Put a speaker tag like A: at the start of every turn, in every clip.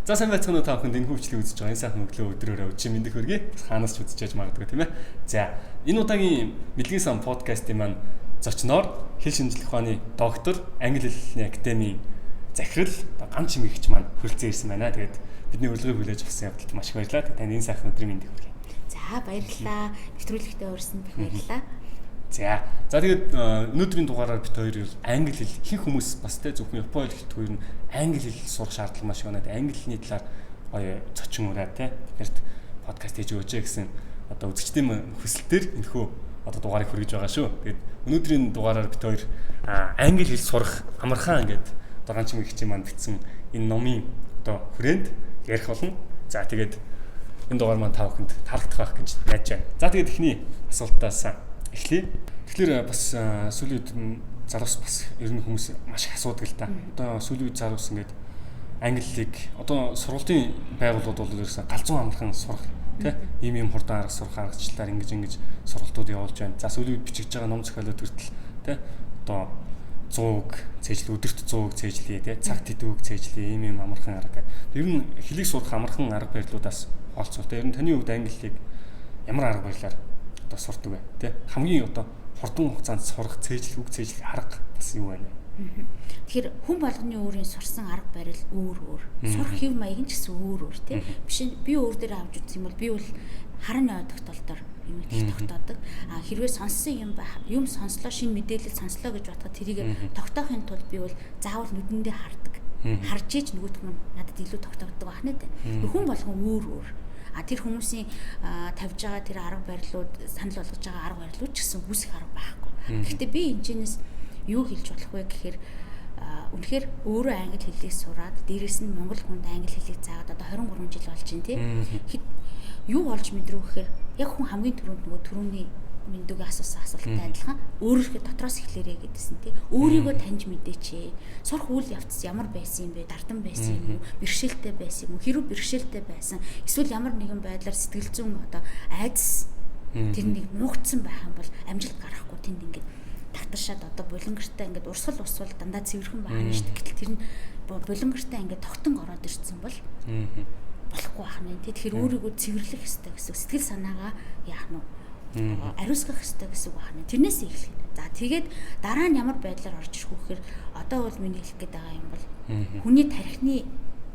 A: За сайн байцгаана уу та бүхэнд энэ хөвчлийг үзэж байгаа энэ сайхан өглөө өдрөөрөө өчиг мэндийг хүргэе. Хаанаас ч үзэж яж магадгүй тийм ээ. За энэ удаагийн Мэдлэгийн сан подкастын маань зочноор хэл шинжлэх ухааны доктор, англи хэлний академийн захирал Ган Чимэгч маань хүрэлцэн ирсэн байна. Тэгээд бидний урилгыг хүлээж авсан явдалд маш их баярлалаа. Танд энэ сайхан өдрийн мэндийг хүргэе.
B: За баярлалаа. Нэвтрүүлэгтээ урьсан баярлалаа.
A: За тэгээд өнөөдрийн дугаараар бид хоёр англи хэл ихэнх хүмүүс бас тэ зөвхөн Японы хэлт хоёр нь англи хэл сурах шаардлага маш байна. Англи хэлний талаар гоё цочин ураа тэ тэгэхээр подкаст хийж өгөөч гэсэн одоо үзэгчдийн хүсэлтээр энэхүү одоо дугаарыг хүргэж байгаа шүү. Тэгээд өнөөдрийн дугаараар бид хоёр англи хэл сурах амархан ингээд одоо Ган Чимэгч маань бичсэн энэ номын одоо хүрээнд ярих болно. За тэгээд энэ дугаар маань та бүхэнд таалагдах байх гэж найдаж байна. За тэгээд эхний асуултаас эхлэе. Тэгэхээр бас сүүлийн үед залуус бас ер нь хүмүүс маш их асуудаг л та. Одоо сүүлийн үед залуус ингээд англи хэлийг одоо сургуулийн байгууллагууд бол ерөөсөн галзуу амархан сурах тий ийм хурдан арга сурах аргачлалаар ингэж сургалтууд явуулж байна. За сүүлийн үед бичиж байгаа ном зохиолууд хүртэл тий одоо 100-г цээжлээ, өдөрт 100-г цээжлээ тий цагт хэдүүг цээжлээ ийм амархан арга гэдэг. Ер нь хэлийг сурах амархан арга барилуудаас олцсон. Ер нь таны хувьд англи хэлийг ямар арга барилаар одоо сурдаг вэ? Тэ хамгийн одоо хурдан хугацаанд сурах цээжлэх үг цээжлэх арга бас юу вэ?
B: Тэгэхээр хүн болгоны өөрийн сурсан арга барил өөр. Сурах хэв маяг нь ч гэсэн өөр тий. Биш би өөр дээр авч үзсэн юм бол би бол харан ой тогтолтоор юм их тогтоодог. Хэрвээ сонссон юм сонслоо шинэ мэдээлэл сонслоо гэж бодоход тэрийг тогтоохын тулд би бол заавал нүдэндээ хардаг. Харж иж нөгөөх нь надад илүү тогтоогддог байна тэ. Хүн болгон өөр. Тэр хүмүүсийн тавьж байгаа тэр арга барилууд санал болгож байгаа арга барилууд ч гэсэн үсэх арга байхгүй. Гэхдээ би энэчнээс юу хэлж болох вэ гэхээр үнэхээр өөрөө англи хэлийг сураад дээрэс нь монгол хүнд англи хэлийг заагаад одоо 23 жил болж байна тий. Юу болж мэдрүү гэхээр яг хүн хамгийн түрүүнд нөгөө түрүүний мэндүүгээ асуусан асуулттай адилхан өөрийнхөө дотроос эхлэрээ гэдсэн тий. Өөрийгөө таньж мэдээч. Сурах үйл явц ямар байсан юм бэ? Дардан байсан юм уу? Бэрхшээлтэй байсан юм уу? Хэрүү бэрхшээлтэй байсан? Эсвэл ямар нэгэн байдлаар сэтгэл зүйн одоо айдас тэрнийг нуугдсан байх юм бол амжилт гарахгүй тэнд ингээд тагтаршаад одоо булангартаа ингээд урсгал усвал дандаа цэвэрхэн байна шүү дээ. Гэтэл тэр нь булангартаа ингээд тогтон ороод ирсэн бол болохгүй байна тий. Тэгэхээр өөрийгөө цэвэрлэх хэрэгтэй гэсэн сэтгэл санаагаа яах нь ариусгах хэрэгтэй гэсэн үг байна. Тэрнээс эхлэх юм. За тэгээд дараа нь ямар байдлаар орж ирэх вэ гэхээр одоо бол миний хэлэх гээд байгаа юм бол хүний тархины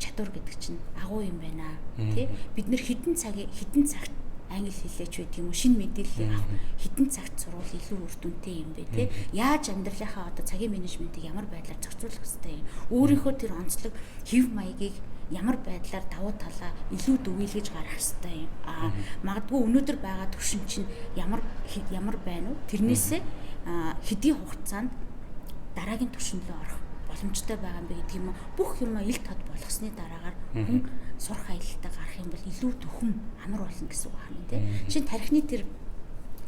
B: чадвар гэдэг чинь агуу юм байна. Тэ бид нэр хідэн цагт англи хэлээч байдаг юм уу шинэ мэдээллийг авах хідэн цагт сурвал илүү үр дүнтэй юм бэ тэ яаж амьдралынхаа одоо цагийн менежментийг ямар байдлаар зохицуулах хэрэгтэй юм өөрийнхөө тэр онцлог хэв маягийг ямар байдлаар давуу талаа илүү дүгийлгэж гаргах хэрэгтэй юм магадгүй өнөөдөр байгаа төвшин чинь ямар байна уу тэрнээсээ хэдийн хугацаанд дараагийн төвшинлөө орох боломжтой байгаа юм бэ гэдэг юм бүх юм ил тод болгосны дараагаар хүн сурах аялалтаа гарах юм бол илүү төхөн амар болно гэсэн үг байна тийм шинэ тархины тэр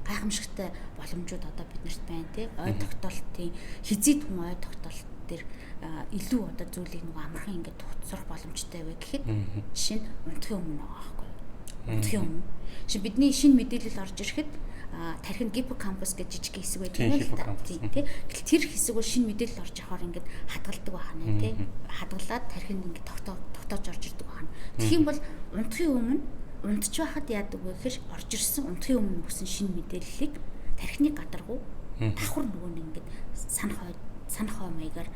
B: гайхамшигтай боломжууд одоо биднэрт байна тийм ой тогтоолтын хизээд хүн ой тогтоолт тэр илүү одоо зүйлийг нэг амархан ингээд сурах боломжтой вэ гэхэд жишээ нь унтахын өмнө байгаа байхгүй унтахын өмнө шинэ бидний шинэ мэдээлэл орж ирэхэд тархинд гиппокампус гэж жижиг хэсэг байдаг юм л та тийм гэтэл тэр хэсэг бол шинэ мэдээлэл орж ирахаар ингээд хадгалдаг байна тийм хадгалаад тархинд ингээд тогтоож орж ирдэг байна тэгэх юм бол унтахын өмнө унтж байхад яадаг вэ гэхээр орж ирсэн унтахын өмнө өгсөн шинэ мэдээллийг тархины гадаргуу давхар нөгөө нэг ингээд санахой маягаар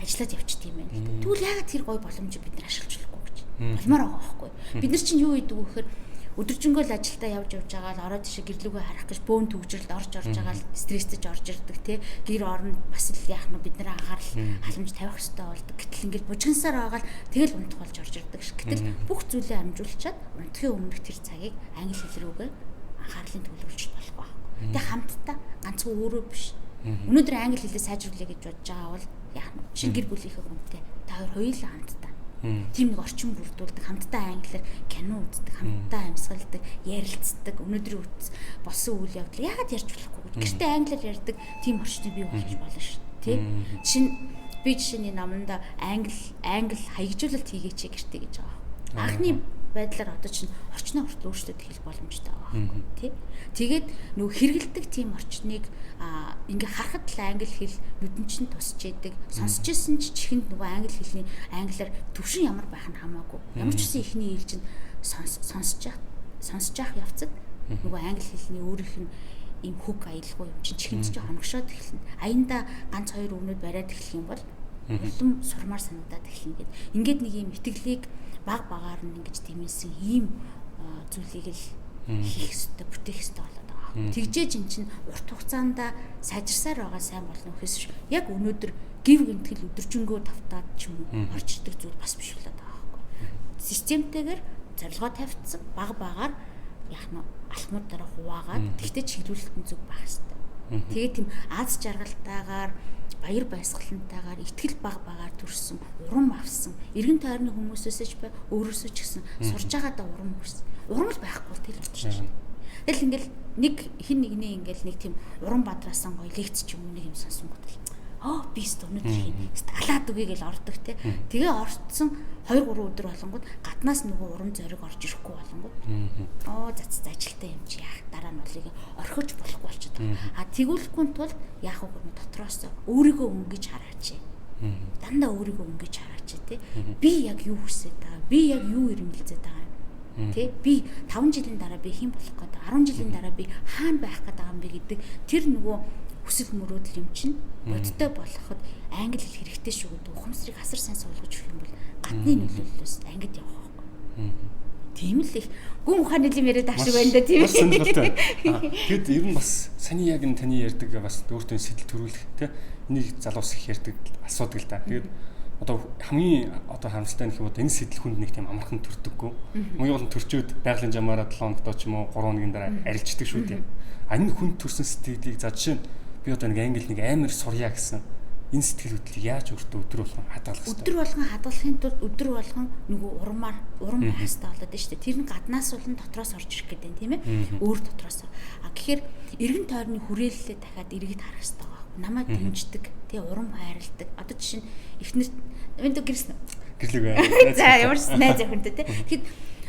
B: ажиллаад явчихдаг юм байна. Тэгвэл яагаад тэр гой боломжийг бид нар ашиглаж болохгүй гэж болмоор байгаа байхгүй. Бид нар чинь юу хийдэг вэ гэхээр өдөржингөө л ажилдаа явж байгаа л ороод тийш гэрлүүгээ харах гэж бөөн төгжрэлд орж байгаа л стресстэй орж ирдэг те гэр орон бас л яах нь бид нар анхаарал халамж тавих хэрэгтэй болдог. Гэтэл ингээд бужигнасаар байгаа л тэгэл унтах болж орж ирдэг ш. Гэтэл бүх зүйлээ амжуулчаад унтахын өмнөх тэр цагийг англи хэл рүүгээ анхаарлын төвлөрүүлж болохгүй. Тэг хамтдаа ганцхан өөрөө биш. Өнөөдөр англи хэлээ сайжруулъя гэж бодож байгаа бол яах нь шинэ гэр бүлийнхээ хүнтэй та хоёулаа хамтдаа тийм нэг орчин бүрдүүлдэг хамтдаа англиар кино үздэг хамтдаа амьсгалдаг ярилцдаг өнөөдрийн болсон үйл явдал яагаад ярьж болохгүй гэртээ англиар ярьдаг тийм орчныг бий болгож болно шүү тий жишээний наманда англи хаягжуулалт хийгээч гэртээ гэж байгаа. Анхны байдлаар одоо чинь орчны хүртэл өөрчлөлт хийх боломжтой байгаа тий. Тэгээд нөгөө хэрэгэлдэг тийм орчныг ингээ харахад л англи хэл нүдэн чинь тусч яадаг. Сонсч ирсэн чихэнд нөгөө англи англиар төвшин ямар байх нь хамаагүй. Ямар ч гэсэн ихний хэл чинь сонсож явах явцад нөгөө англи хэлний өөрийнх нь ийм хөг аялгүй юм чинь чихэнд чинь хоногшоод эхэлнэ. Аяндаа ганц 2 өгнөд бариад эхлэх юм бол улам сурмаар санагдаад эхэлнэ гэд. Ингээд нэг ийм итгэлийг баг багаар нь ингэж тэмээсэн ийм зүйлийг л хийх ёстой, бүтээх ёстой болоод байгаа. Тэгжээж эн чинь урт хугацаанд сайжирсаар байгаа сайн болно гэхээс яг өнөөдөр гів гэмтгэл өдөржингөө тавтаад ч юм уу орчдөг зүйл бас биш болоод байгаа байхгүй. Системтэйгээр зорилгоо тавьчихсан баг багаар яг нь алхмуудаараа хуваагаад тэгтээ чиглүүлэлтэн зүг байх ёстой. Тэгээд тийм аз жаргалтайгаар баяр баясгалантайгаар итгэл баг багаар төрсөн урам авсан эргэн тойрны хүмүүсээс ч бай өөрөөсөө ч гэсэн сурж байгаадаа урам өгсөн. Урам л байхгүй тэл болчихж байна. Тэгэл ингээл нэг хин нэгний ингээл нэг тийм урам бадраасан гоё лекц ч юм уу нэг юм сонсонгот л би өнөөдөр хин алаад үгүй гэж ордог те. Тэгээ орцсон 2-3 өдөр болонгууд гаднаас нөгөө урам зориг орж ирэхгүй болонгууд зац ажилтаа юм чи яах дараа нь болыг орхиж болохгүй болчиход байгаа. Тэгүүлэхгүй тул яах вэ гэнэ дотроос өөрийгөө өнгөж хараач. Дандаа өөрийгөө өнгөж хараач те. Би яг юу хүсэж байгаа? Би яг юу эрмэлзээд байгаа юм? Тэ би 5 жилийн дараа би хэн болох гээд 10 жилийн дараа би хаана байх гээд байгаа юм бэ гэдэг тэр нөгөө хүсэл мөрөөдөл юм чинь бодтой болоход англи хэл хэрэгтэй шүү гэдэг ухамсарыг асар сайн суулгаж өгөх юм бол гадны нөлөөллөөс ангид явах байхгүй. Тийм л их гүн ухааны юм яриад ах шиг байна да тийм ээ.
A: Тэгэд ер нь бас саний яг нь таны ярьдаг бас өөртөө сэтэл төрүүлэх те энийг залуус их ярьдаг асуудаг л да. Тэгээд одоо хамгийн одоо харамсалтай нь энэ сэтэл хүнд нэг тийм амархан төрдөггүй. Мөн бол төрчөөд байгалийн жамаараа 7 хоногт ч юм уу 3 хоногийн дараа арилждаг шүү дээ. Энэ хүнд төрсэн сэтгэлийг за жишээ нь би одоо нэг англи нэг амар сурья гэсэн энэ сэтгэл хөдлөлийг яаж өөртөө өдөр болгон хадгалах вэ? Өдөр
B: болгон хадгалахын тулд өдөр болгон нөгөө урам байх хэрэгтэй болоод байна шүү дээ. Тэр нь гаднаас болон дотроос орж ирэх гэдэг юм тийм ээ. Өөр дотроос. Тэгэхээр эргэн тойрны хүрээлэлээ дахиад эргэж харах хэрэгтэй байгаа. Намайг дэмждэг, тий урам хайрладаг. Одоо жишээ нь эхнэр энд гэрсэн.
A: Гэрлэг бай.
B: За ямар ч найз охинтой тий. Тэгэхэд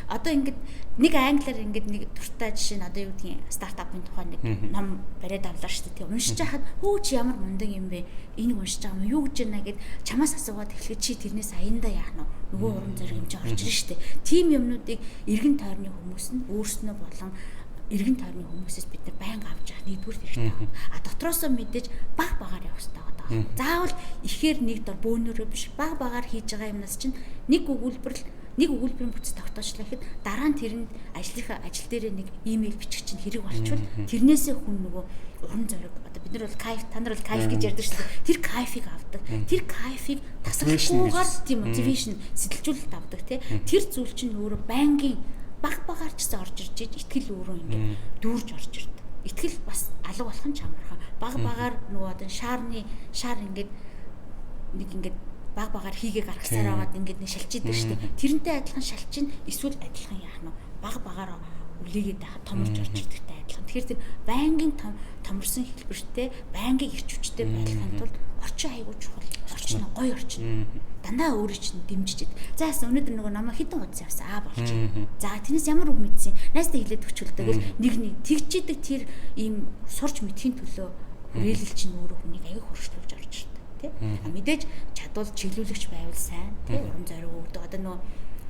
B: одоо ингээд нэг англиар ингээд нэг дуртай жишээ нь одоо юу гэдгийг стартапын тухай нэг ном бариад авлаа шүү дээ. Уншиж хахад хөө чи ямар мундаг юм бэ? Энийг уншиж байгаа юм юу гэж байна гэд чамаас асуугаад эхлэхэд чи тэрнээс аяндаа яах нь нөгөө урам зориг юм чи орж ирж шүү дээ. Тим юмнуудыг эргэн тойрны хүмүүс нь өөрснөө болон эргэн тойрны хүмүүсээс бид нар байнга авч явах нэгдүгээр хэрэгтэй байна. Дотроосоо мэдээж баг багаар явах хэрэгтэй байна. Заавал ихээр нэг дор бөөнөрөө биш баг багаар хийж байгаа юмнаас чинь нэг өгүүлбэрийн бүтц тогтоочлаа гэхэд дараа нь тэрэнд ажил дээрээ нэг имэйл бичих чинь хэрэг болчихвол тэрнээсээ хүн нөгөө урам зориг одоо бид нар бол кайф та нар бол кайф гэж ярьдаг шүү дээ. Тэр кайфыг авдаг. Тэр кайфыг тасрахгүйгээр тийм мотивашн сэтэлжүүлэлт авдаг тий. Тэр зүйл чинь өөрөө байнгын баг багаар ч гэсэн орж ирж итгэл өөрөө ингэ дүүрж орж ирдэг. Итгэл бас алга болох нь ч амархан. Баг багаар нөгөө одоо шаар ингээд нэг ингээд баг багаар хийгээ гаргасаар байгаад ингээд нэг шалчидаг шүү дээ. Тэрнтэй адилхан шалчин эсвэл адилхан яах нь баг багаар үлээгээд байхад томорч орж ирдэгтэй адилхан. Тэгэхээр тэр байнгын томорсон хэлбэртэй байнгын ирч хүчтэй байхын тулд орчин айгуу чухал. Орчин гоё орчин. Дандаа өөрөө чинь дэмжиж. За яасан өнөөдөр нөгөө намайг хитэн удаа явсан болчих. За тэрнээс ямар үг мэдсэн? Найстай хэлээд өчүүлдэг. Нэг тэгчидэг тэр ийм сурч мэдхийн төлөө хүрээлэл чинь өөрөө хүнийг аяг хөршлөвж орж ирдэг. Тэ? Мэдээж чадвал чиглүүлэгч байвал сайн. Тэ? Урам зориг өгдөг.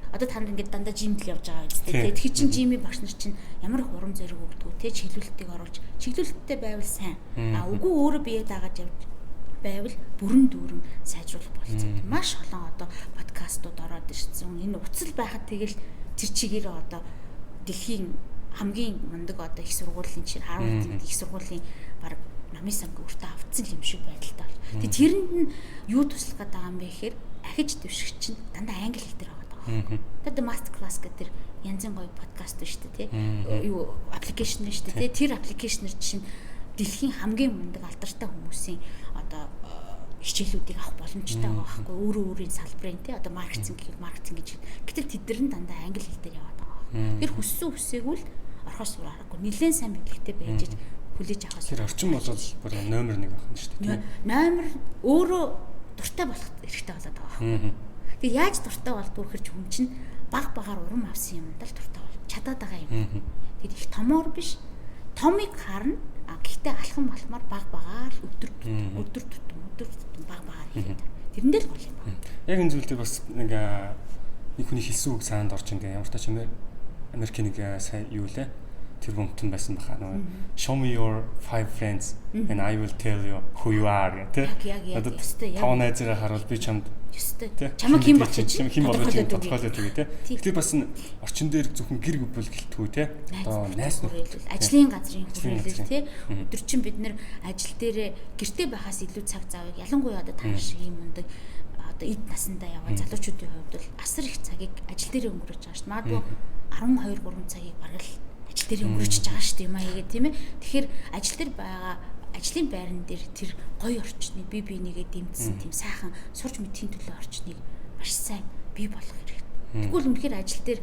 B: Одоо танд ингээд дандаа жимд л явж байгаа үстэй. Тэгэхээр чин жимийн багш нар чинь ямар их урам зориг өгдөг. Тэ? Чиглүүлэлтийг оруулж чиглүүлэлттэй байвал сайн. Үгүй өөрөө бие дагаад явж байвал бүрэн дүүрэн сайжруулах болцоо. Маш олон одоо подкастууд ороод ирсэн. Энэ уцал байхад тэгэл тэр чигээр одоо дэлхийн хамгийн мундаг одоо их сургуулийн чинь Harvard их сургуулийн баг намын санг өөртөө автсан юм шиг байдалтай бол. Тэгээ тэрэнд нь юу туслах гэдэг юм бэ гэхээр ахиж дэвших чинь дандаа англи хэл дээр байгаа даа. Тэгээд master class гэдэг янзын гоё подкаст шүү дээ, тий. Юу аппликейшн шүү дээ, тий. Тэр аппликейшнэр чинь дэлхийн хамгийн мундаг алдартай хүмүүсийн одоо хичээлүүдийг авах боломжтой байгаа байхгүй өөрөө өөрийн салбарын тий одоо маркетинг гэж. Гэтэл тэдгээр нь дандаа англи хэл дээр яваад байгаа. Тэр хүссэн үсээгүүл орхоос өөр аргагүй нэлээд сайн мэдлэгтэй байж хүлээж авах.
A: Тэр орчин болоод бүр номер 1 байх нь шүү дээ.
B: Номер өөрөө дуртай болох хэрэгтэй болоод байгаа. Тэг яаж дуртай болдгоо хэрэг хүн чинь багаар урам авсан юмд л дуртай бол чадаад байгаа юм. Тэг их томоор биш. Томыг харна. Гэхдээ алхам балмаар багаар өдөр тутам багаар хийгээд. Тэрэндээ л гол юм байна.
A: Яг энэ зүйл дээр бас нэг хүний хэлсэн үг саанд орж ингээ ямар ч юм Америкийн нэг сая юу лээ тэр бүмтэн байсан баха нөгөө show me your 5 friends and I will tell you who you are гэх тэ. Тав найзаараа харуул би чамд
B: чамаг хэн болчих
A: хэн болгож тодорхойлоод үгүй тэ. Тэгэхээр бас орчин дээр зөвхөн гэр бүл гэлтгүй тэ. Одоо найс
B: нөхөд ажлын газрын хүрээлэл тэ. Өдөр чинь бид нэр ажил дээр гэртээ байхаас илүү цаг заавыг ялангуяа одоо та шиг юм ундаг одоо эд насандаа яваа залуучуудын хувьд бол асар их цагийг ажил дээр өнгөрөөж байгаа шүү дээ. Магадгүй 12-3 цагийг бараг л ажил дээр өнгөрөөж байгаа шүү дээ юм аа хийгээд тийм ээ. Тэгэхээр ажил дээр байгаа ажлын байран дээр тэр гоё орчныг бие бинийгээ дэмжсэн тийм сайхан сурч мэдхийн төлөө орчныг маш сайн бий болгох хэрэгтэй. Тэгвэл үнэхээр ажил дээр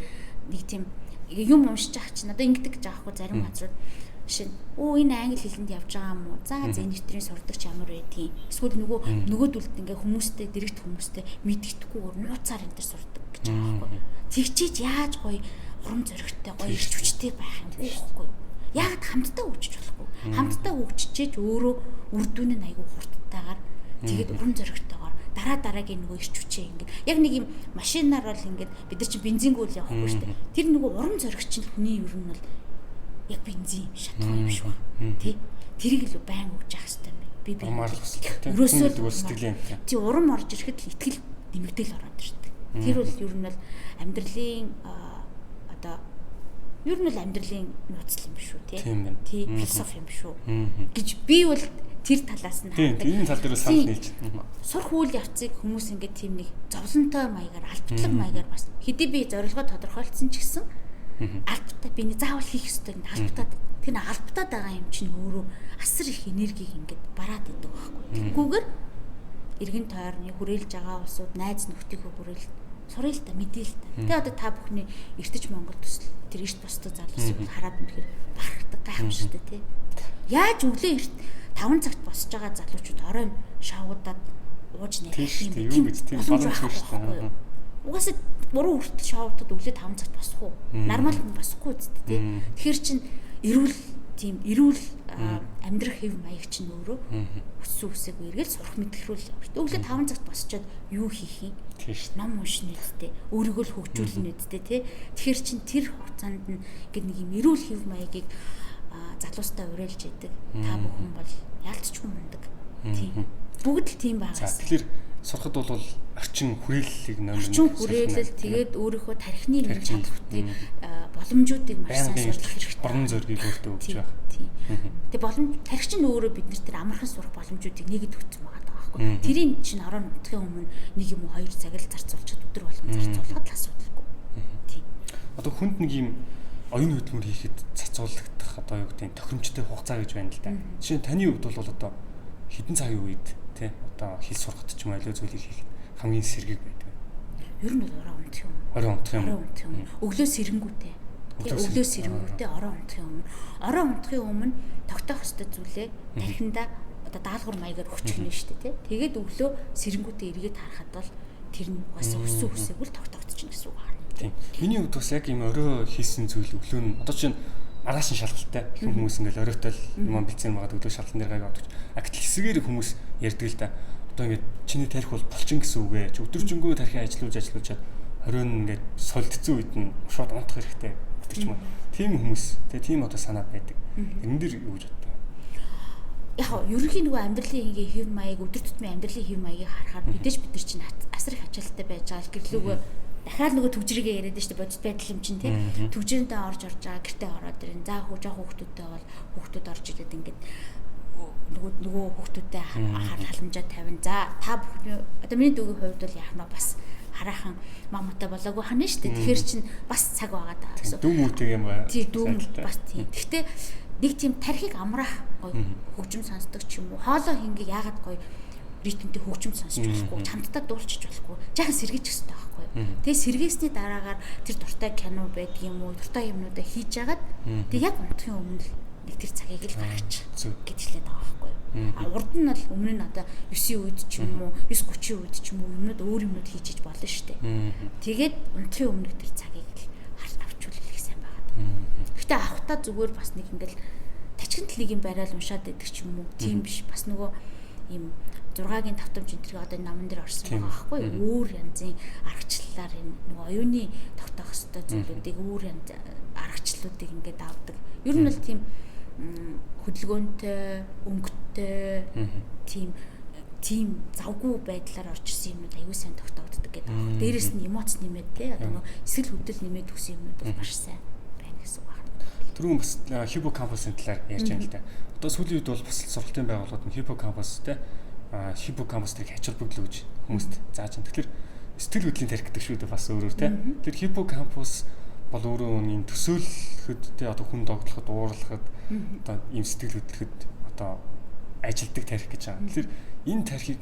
B: нэг тийм юм уншиж ах чинь одоо ингэдэг гэж аахгүй зарим газрууд жишээ нь энэ англи хэлэнд явж байгаа юм уу? За зэнитрийн сурдаг ч ямар байдгийг. Эсвэл нөгөөдөлд ингээ хүмүүстэй дэрэгт хүмүүстэй мэдгэдэггүйгээр нууцаар энэ төр сурдаг гэж байгаа байхгүй. Тэгчиж яаж гоё урам зоригтой гоё ирч хүчтэй байх юм байхгүй. Яг хамтдаа хөгжиж болохгүй. Хамтдаа хөгжиж өөрөө үр дүн нь айгүй хурдтайгаар тэгээд урам зоригтойгоор дараагийн нөгөө ирч хүчээ ингээд яг нэг юм машинаар бол ингээд бид нар чи бензингүүл явахгүй шүү дээ. Тэр нөгөө урам зориг чинь хүний ер нь бол яг бензин шатгаа юм шүү. Тэ? Тэрийг л байн өгж явах хэрэгтэй юм. Би өрөөсөө
A: сэтгэлийн
B: тий урам орж ирэхэд л итгэл нэмэгдээл ороод ирдэг. Тэр бол ер нь бол амьдралын одоо ер нь л амьдралын нууцл юм шүү тий. Тий философи юм шүү. Гэж би бол тэр талаас нь
A: хардаг. Энэ тал дээр санал нийлж.
B: Сурах үйл явцыг хүмүүс ингээд тийм нэг зовлонтой маягаар албатлаг маягаар бас хэдий би зорилгоо тодорхойлцсон ч гэсэн албатай би нэг заавал хийх ёстой нэг албатай тэр албатаад байгаа юм чинь өөрөө асар их энергийг ингээд бараад идэг байхгүй. Тэггүйгээр эргэн тойрны хүрээлж байгаа улсууд найз нөхдийнхөө хүрээлж сурал та мэдээ л та. Тэгээ одоо та бүхний эртэж Монгол төсөл тэр эрт босдог залуусыг хараад үнэхээр барахдаг гайхамшигтай тий. Яаж өглөө эрт 5 цагт босож байгаа залуучууд оройн шавуудаад ууж нэрэх юм
A: гэж тийм боломжгүй шүү дээ.
B: Угаасаа буруу хүртэл шоудад өглөө 5 цагт босох уу? Нормал хүн босохгүй үст тий. Тэгэхээр чин эрүүл амьдрах хэв маяг чинь өөрөө өссөн үсээгүй эргэл сурах мэдлэрүүл явах. Өглөө 5 цагт босчоод юу хийх юм? Ном уншина үсттэй. Өөрийгөө л хөгжүүлнэ үсттэй тий. Тэгэхээр чин тэр хугацаанд нь ингээд нэг юм эрүүл хэв маягийг залуустай уриалж идэг. Та бүхэн бол ялцчгүй мундаг. Тийм. Бүгд л тийм байгаас.
A: Тэгэхээр сурахад бол орчин хүрээллийг
B: орчин хүрээлэл тэгээд өөрийнхөө тархины нэг чадваруудыг боломжуудыг маш сайн сурах хэрэгтэй.
A: Борон зоргийг өөртөө өгч байх.
B: Тийм. Тэгээд боломж тархич нь өөрөө биднэрт тэр амархан сурах боломжуудыг нэгэд өгсөн байгаа байхгүй. Тэрийн чинь орон нутгийн өмнө нэг юм уу 2 цаг л зарцуулчихад өдөр болгон зарцуулахад л асуудалгүй. Тийм.
A: Одоо хүнд нэг юм оюун хөдөлмөр хийхэд цацуулагдах одоо юу гэдэг нь тохиромжтой хугацаа гэж байна л да. Жишээ нь таны хувьд бол одоо хэдэн цагийн үед тий одоо хэл сурахад ч юм аливаа зүйлийг хийхэд хамгийн сэргийг байдаг.
B: Ер нь бол орон унтах юм.
A: Орон унтах юм.
B: Өглөө сэрэнгүүтэй. Өглөө сэрэнгүүтэй орон унтахын өмнө. Орон унтахын өмнө тогтоох ёстой зүйлээ тархиндаа одоо даалгавар маягаар өгчихнэ шүү дээ тий. Тэгээд өглөө сэрэнгүүтэй эргээд харахад бол тэр нь бас өссөн үсээгүүл тогтоогдчихно гэсэн үг байна.
A: Тийм. Миний хувьд бас яг юм орой хийсэн зүйл өглөө нь одоо чинь маргааш нь шалгалтай хүмүүс ингээл оройтой юм бэлцэн байгаа өглөө шалгалтын дээр гайг авдаг. Гэтэл хэсгээр хүмүүс ярьдаг л да. Одоо ингээд чиний тарих бол болчин гэсэн үг ээ. Өдөржингөө тарихын ажиллуулжаад оройн ингээд солилцсон үед нь шууд унтах хэрэгтэй гэдэг ч юм уу. Тийм хүмүүс тийм одоо санаа байдаг. Энэ дэр юу гэж боддог?
B: Яг ерөнхийн нөгөө амьдралын ингээ хэв маяг өдөр тутмын амьдралын хэв маягийг харахаар бид чинь асар их ачаалттай байж байгаа л гэрлүүгөө дахиад нөгөө төгжрийгээ яриад штэ бодит байдал юм чинь тий. Төгжрөнтэй орж байгаа гэртээ ороод ирэн. За жоох хүүхдүүдтэй бол хүүхдүүд орж ирээд ингээд нөгөө хүүхдүүдтэй халамжаа тавина. За та бүхний одоо миний дүүгийн хувьд бол яах нь бас хараахан маматай болоогүй хана штэ. Тэгэхээр чин бас цаг байгаа даа гэсэн.
A: Дүү мөтэй юм байна.
B: Тий дүү бас тий. Гэхдээ нэг тийм тархийг амраах гоё хөгжим сонсдог ч юм уу. Хоолой хингийг яагаад гоё ритмтэй хөгжим сонсож болохгүй, хамтдаа дуулчих болохгүй, жаахан сэргийч гэсэн таахгүй. Тэгээ сэргээсний дараагаар тэр дуртай кино байдаг юм уу, дуртай юмнуудаа хийж агаад тэг яг унтахын өмнө нэг тэр цагийг л гаргачих гэдгэлээд байгаа байхгүй юу. А урд нь бол өмнө нь одоо 9-ийн үед ч юм уу 9:30-ийн үед ч юм уу юмнууд өөр юмнууд хийж болно шүү дээ. Тэгээд унтрахын өмнө тэр цагийг л харт авчулах сайн байгаа. Гэхдээ авахтаа зүгээр бас нэг ингээл тачигт нэг юм барайл уншаад байдаг ч юм уу тийм биш. Бас нөгөө ийм 6-гийн давтамж энэ одоо намн дээр орсон байгаа байхгүй юу. Өөр янзын аргачлалаар энэ нөгөө оюуны тогтоох ёстой зүйлүүдийг өөр янз аргачлалуудыг ингээд авдаг. Ер нь бол тийм хөдөлгөөнтэй, өнгөтэй, тийм завгүй байдлаар орж ирсэн юмнууд аюу сайн тогтоогддог гэдэг байна. Дээрээс нь эмоц нэмээд те одоо нөгөө эсрэг хөдөл нэмээд өгсөн юмнууд бол маш сайн байна гэсэн үг байна.
A: Түрүүн бас хиппокампусын талаар ярьж байна л да. Одоо сүүлийн үед бол бас сургалтын байгууллагууд нь хиппокампус те хиппокампусыг ач холбогдол гэж хүмүүст зааж байна. Тэгэхээр сэтгэл хөдлөлийн тарих гэдэг шүү дээ бас өөрөөр те. Тэр хиппокампус бол өөрөө юм төсөөлөхөд те одоо хүн догтлоход уурлахад одоо ийм сэтгэл хөдлөхөд одоо ажилдаг тарих гэж байгаа. Тэгэхээр энэ тарихыг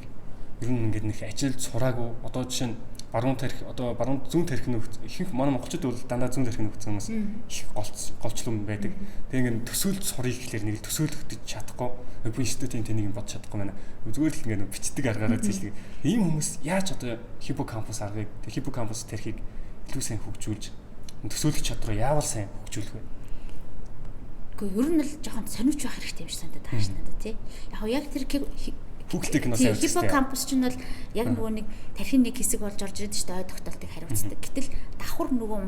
A: ер нь ингээд нэг ажилд сураагүй одоо жишээ нь баруун тарих одоо баруун зүүн тарих нь ихэнх манай монголчууд бол дандаа зүүн тарих нь хөгцсөн хүмүүс их голчлон байдаг. Тэгээ ингээд төсөөлж сурыг гэхэлэр нэг төсөөлөхдөж чадахгүй би өстө тийм тэнийг бодож чадахгүй байна. Зүгээр л ингээд бичдэг аргаараа зэжлэг. Ийм хүмүүс яаж одоо хиппокампус аргыг хиппокампус тарихыг илүү сайн хөгжүүлж төсөөлөх чадвараа яавал сайн хөгжүүлэх вэ?
B: Гэхдээ ер нь л жоохон сониуч байх хэрэгтэй юм шиг санагдаад байгаа шнэ да тий. Яг тэр
A: Google кино сайн үзсэн.
B: Хиппокампус ч нь бол яг нөгөө нэг тархины нэг хэсэг болж орж ирээд шүү дээ ой тогтоолтыг хариуцдаг. Гэтэл давхар нөгөө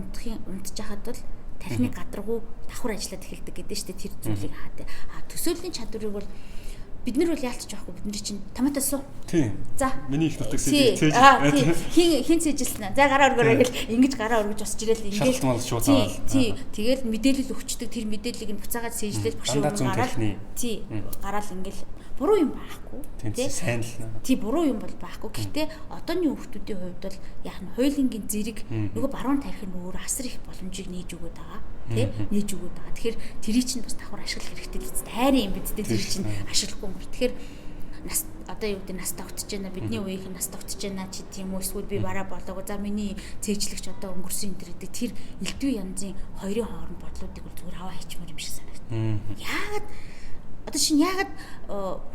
B: унтж яхад бол тархины гадаргуу давхар ажиллаад эхэлдэг гэдэг шүү дээ тэр зүйлийг хаадаг. Төсөөллийн чадварыг бол бид нар бол яалтч байхгүй бид нар чинь томатос суу. Тийм. За. Миний их нутаг цээж. Хин цээжилсэн. За гараа өргөөрэй гэл ингэж гараа өргөж босч ирээл ингэж. Тийм. Тэгэл мэдээлэл өгчдөг тэр мэдээллийг нь буцаагаад цээжлээд багш өөр гараад. Тийм. Гараал ингээл буруу юм байхгүй. Тийм. Сайн л. Тийм буруу юм бол байхгүй. Гэхдээ одооний хүүхдүүдийн хувьд бол яг нь хуулийн зэрэг нөгөө баруун тархины өөр асар их боломжийг нээж өгöd байгаа. Тэ нээж өгöd байгаа. Тэгэхээр тэрийг чинь бас давхар ашиглах хэрэгтэй л үстэй. Хайрын юм бид тэр чинь ашиглахгүй юм. Тэгэхээр нас одоо юу гэдэг нас тогтож байна. Бидний үеийнх нас тогтож байна ч тийм үү эсвэл би бараа болоог. За миний цээжлэгч одоо өнгөрсөн энэ төр гэдэг тэр элдв янзын хоёрын хооронд бодлуудыг бол зүгээр аваа хийчмээр юм шиг санагдана. Яагаад одоо чинь яагаад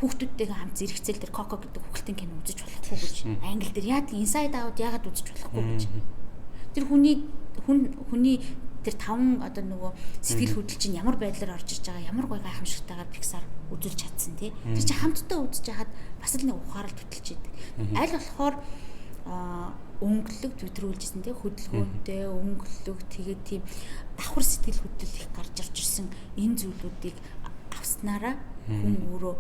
B: хүүхдүүдтэйгээ хамт зэрэгцээл тэр Коко гэдэг хүүхэлдэйн кино үзэж болохгүй гэж англи дээр яагаад Inside Out яагаад үзэж болохгүй гэж тэр хүний тэр таван одоо нөгөө сэтгэл хөдлөл чинь ямар байдлаар орж ирж байгаа ямар гой гайхамшигтайгаар Pixar үзүүлж чадсан тий тэр чинь хамтдаа үзэж хахад бас л нэг ухаарал төтөлж идэг аль болохоор өнгөлөг төтрүүлжсэн тий хөдөлгөөнтэй өнгөлөг тэгээд тийм давхар сэтгэл хөдлөл их гарч ирж ирсэн энэ зүйлүүдийг авснараа хүн өөрөө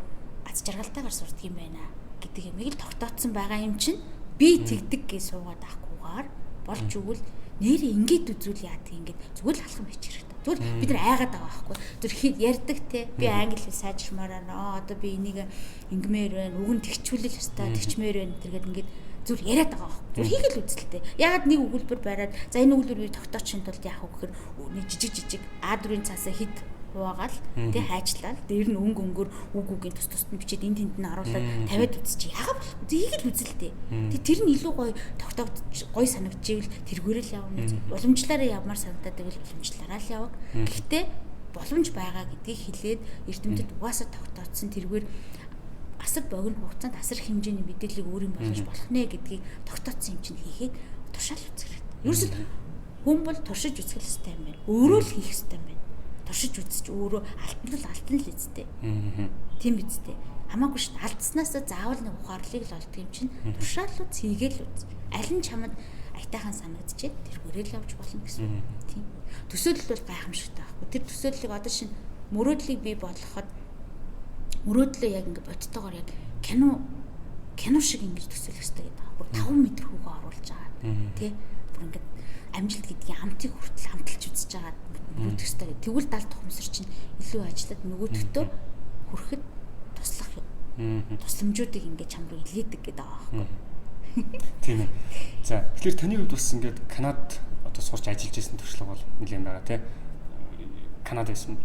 B: аз жаргалтайгаар сурдаг юм байна гэдэг юмыг л тогтооцсон байгаа юм чинь би тэгдэг гэж суугаад авахгүйгээр болж өгвөл нэрээ ингээд үзүүл яадаг ингээд зүгээр л алхам хийчих хэрэгтэй. Зүгээр бид нар айгаад байгаа байхгүй. Тэр хэд ярьдаг те би англи хэл сайжрмаар байна. Одоо би энийг ингэмээр байна. Үг нь тэгчүүлэл өстой тэгчмээр байна. тэргээд ингээд зүгээр яриад байгаа байхгүй. Зүгээр хийгээл үзэлтэй. Ягаад нэг өгүүлбэр бариад за энэ өгүүлбэр би тогтоочихын тулд яах вэ гэхээр нэг жижиг А4-ийн цаасаа хит хуваагаал тэг хайчлал дээр нь өнгөөр үг үгийн тус нь бичээд энд тэнд нь оруулаад тавиад үзчих яага болох зэгийг л үзэлтэй тэг тэр нь илүү гоё тогтоогдож гоё санагдчихвэл тэргээрэл явна уламжлаараа явмаар санагдаад байвал уламжлаараа л яваг гэхдээ боломж байгаа гэдгийг хэлээд эрдэмтэд угаасаа тогтооцсон тэргээр асар богино хугацаанд асар хэмжээний мэдээллийг өөрийн болгож болох нэ гэдгийг тогтооцсон юм чинь хийгээд туршаал үзэх хэрэгтэй ерөөсөд хүн бол туршиж үзэх хэрэгтэй юм байна өөрөө л хийх хэрэгтэй юм байна туршиж үзэж өөрөө алтан л эзтэй. Тийм бидтэй. Хамаагүй шүү дээ. Алдснаасаа заавал нэг ухаарлыг л олдох юм чинь туршаал үз хийгээл үз. Аль нь чамд аятайхан санагдчихэд тэргээрээ л явж болно гэсэн. Тийм. Төсөөлөл бол гайхамшигтай байхгүй. Тэр төсөөллийг одоо шин мөрөөдлийг бий болгоход мөрөөдлөө яг ингэ бодтойгоор яг кино шиг ингэж төсөөлөх хэрэгтэй гэдэг. Бүр 5 метр хүүгээ оруулж байгаа. Тэ. Бүр ингэ амжилт гэдгийг амтыг хүртэл хамталж үзэж байгаа мөрөдөх ёстой. Тэгвэл далд тухамсар чинь илүү ажиллаад нөгөөдөгтөө хүрэхэд туслах тусламжуудыг ингээд чам руу илгээдэг гэдэг байгаа байхгүй.
A: Тийм ээ. За тэгэхээр таны хувьд бас ингээд Канадад одоо сурч ажиллаж байсан туршлага бол нэлээд байгаа тий. Канадад байсан.